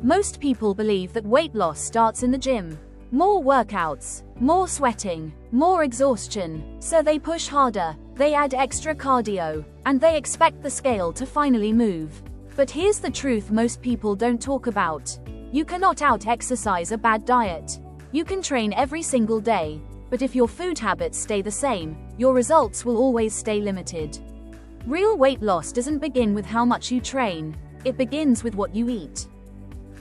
Most people believe that weight loss starts in the gym. More workouts, more sweating, more exhaustion, so they push harder, they add extra cardio, and they expect the scale to finally move. But here's the truth most people don't talk about. You cannot out-exercise a bad diet. You can train every single day, but if your food habits stay the same, your results will always stay limited. Real weight loss doesn't begin with how much you train, it begins with what you eat.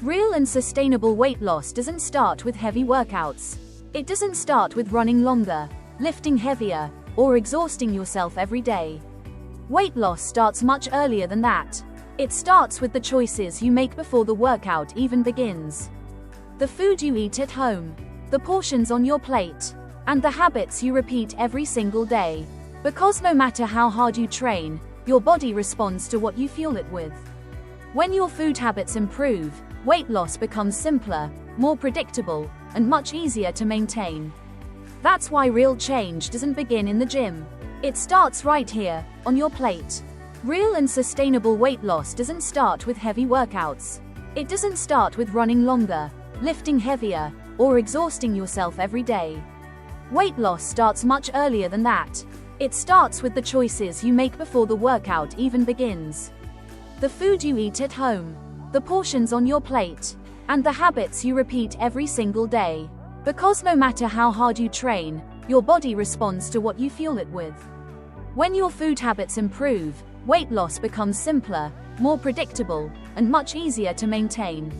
Real and sustainable weight loss doesn't start with heavy workouts. It doesn't start with running longer, lifting heavier, or exhausting yourself every day. Weight loss starts much earlier than that. It starts with the choices you make before the workout even begins. The food you eat at home, the portions on your plate, and the habits you repeat every single day. Because no matter how hard you train, your body responds to what you fuel it with. When your food habits improve, weight loss becomes simpler, more predictable, and much easier to maintain. That's why real change doesn't begin in the gym. It starts right here, on your plate. Real and sustainable weight loss doesn't start with heavy workouts. It doesn't start with running longer, lifting heavier, or exhausting yourself every day. Weight loss starts much earlier than that. It starts with the choices you make before the workout even begins. The food you eat at home, the portions on your plate, and the habits you repeat every single day. Because no matter how hard you train, your body responds to what you fuel it with. When your food habits improve, weight loss becomes simpler, more predictable, and much easier to maintain.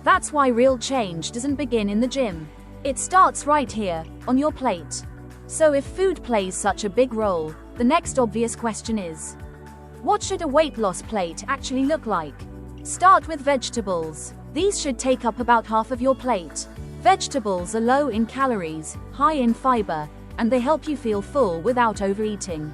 That's why real change doesn't begin in the gym. It starts right here, on your plate. So if food plays such a big role, the next obvious question is, what should a weight loss plate actually look like? Start with vegetables. These should take up about half of your plate. Vegetables are low in calories, high in fiber, and they help you feel full without overeating.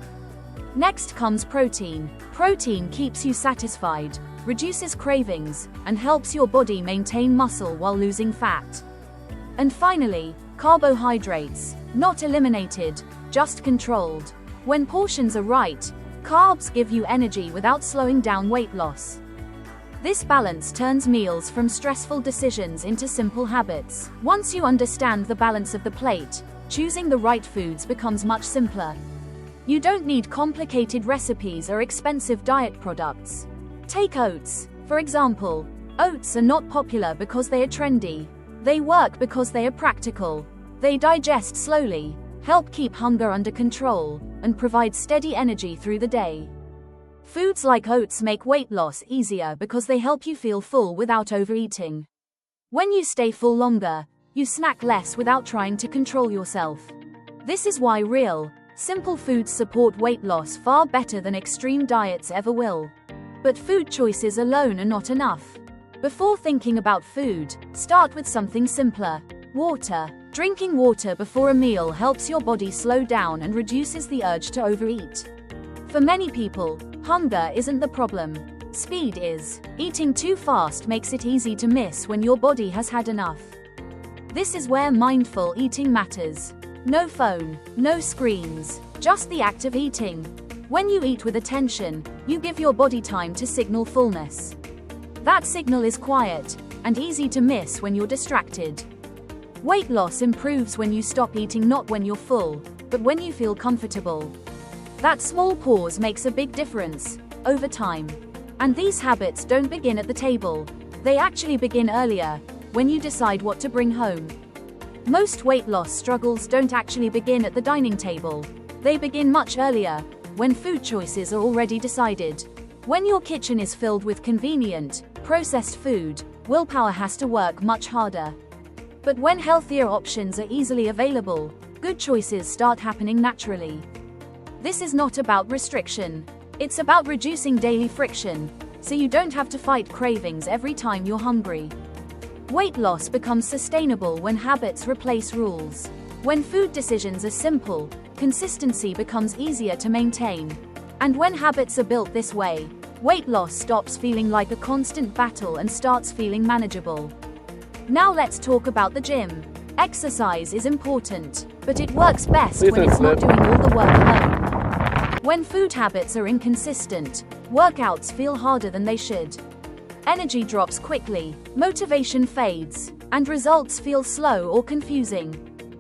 Next comes protein. Protein keeps you satisfied, reduces cravings, and helps your body maintain muscle while losing fat. And finally, carbohydrates. Not eliminated, just controlled. When portions are right, carbs give you energy without slowing down weight loss. This balance turns meals from stressful decisions into simple habits. Once you understand the balance of the plate, choosing the right foods becomes much simpler. You don't need complicated recipes or expensive diet products. Take oats, for example. Oats are not popular because they are trendy. They work because they are practical. They digest slowly, help keep hunger under control, and provide steady energy through the day. Foods like oats make weight loss easier because they help you feel full without overeating. When you stay full longer, you snack less without trying to control yourself. This is why real, simple foods support weight loss far better than extreme diets ever will. But food choices alone are not enough. Before thinking about food, start with something simpler: water. Drinking water before a meal helps your body slow down and reduces the urge to overeat. For many people, hunger isn't the problem. Speed is. Eating too fast makes it easy to miss when your body has had enough. This is where mindful eating matters. No phone, no screens, just the act of eating. When you eat with attention, you give your body time to signal fullness. That signal is quiet and easy to miss when you're distracted. Weight loss improves when you stop eating, not when you're full, but when you feel comfortable. That small pause makes a big difference over time. And these habits don't begin at the table. They actually begin earlier, when you decide what to bring home. Most weight loss struggles don't actually begin at the dining table. They begin much earlier, when food choices are already decided. When your kitchen is filled with convenient, processed food, willpower has to work much harder. But when healthier options are easily available, good choices start happening naturally. This is not about restriction. It's about reducing daily friction, so you don't have to fight cravings every time you're hungry. Weight loss becomes sustainable when habits replace rules. When food decisions are simple, consistency becomes easier to maintain. And when habits are built this way, weight loss stops feeling like a constant battle and starts feeling manageable. Now let's talk about the gym. Exercise is important, but it works best when it's not doing all the work alone. When food habits are inconsistent, workouts feel harder than they should. Energy drops quickly, motivation fades, and results feel slow or confusing.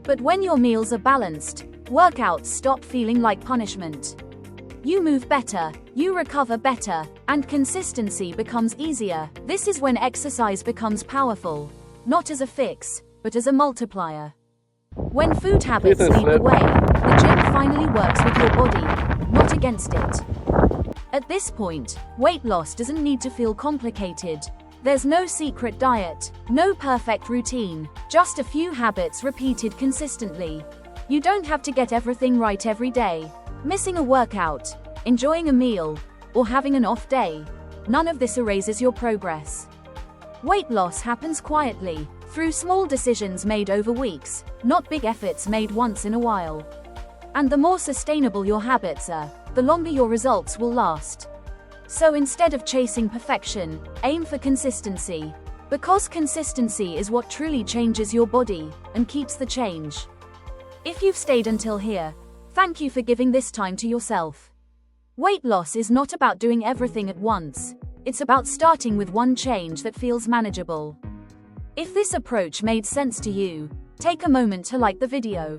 But when your meals are balanced, workouts stop feeling like punishment. You move better, you recover better, and consistency becomes easier. This is when exercise becomes powerful, not as a fix, but as a multiplier. When food habits lead the way, the gym finally works with your body, not against it. At this point, weight loss doesn't need to feel complicated. There's no secret diet, no perfect routine, just a few habits repeated consistently. You don't have to get everything right every day. Missing a workout, enjoying a meal, or having an off day, none of this erases your progress. Weight loss happens quietly, through small decisions made over weeks, not big efforts made once in a while. And the more sustainable your habits are, the longer your results will last. So instead of chasing perfection, aim for consistency. Because consistency is what truly changes your body and keeps the change. If you've stayed until here, thank you for giving this time to yourself. Weight loss is not about doing everything at once. It's about starting with one change that feels manageable. If this approach made sense to you, take a moment to like the video.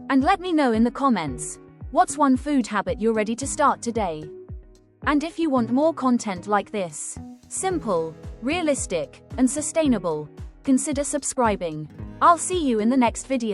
And let me know in the comments, what's one food habit you're ready to start today? And if you want more content like this, simple, realistic, and sustainable, consider subscribing. I'll see you in the next video.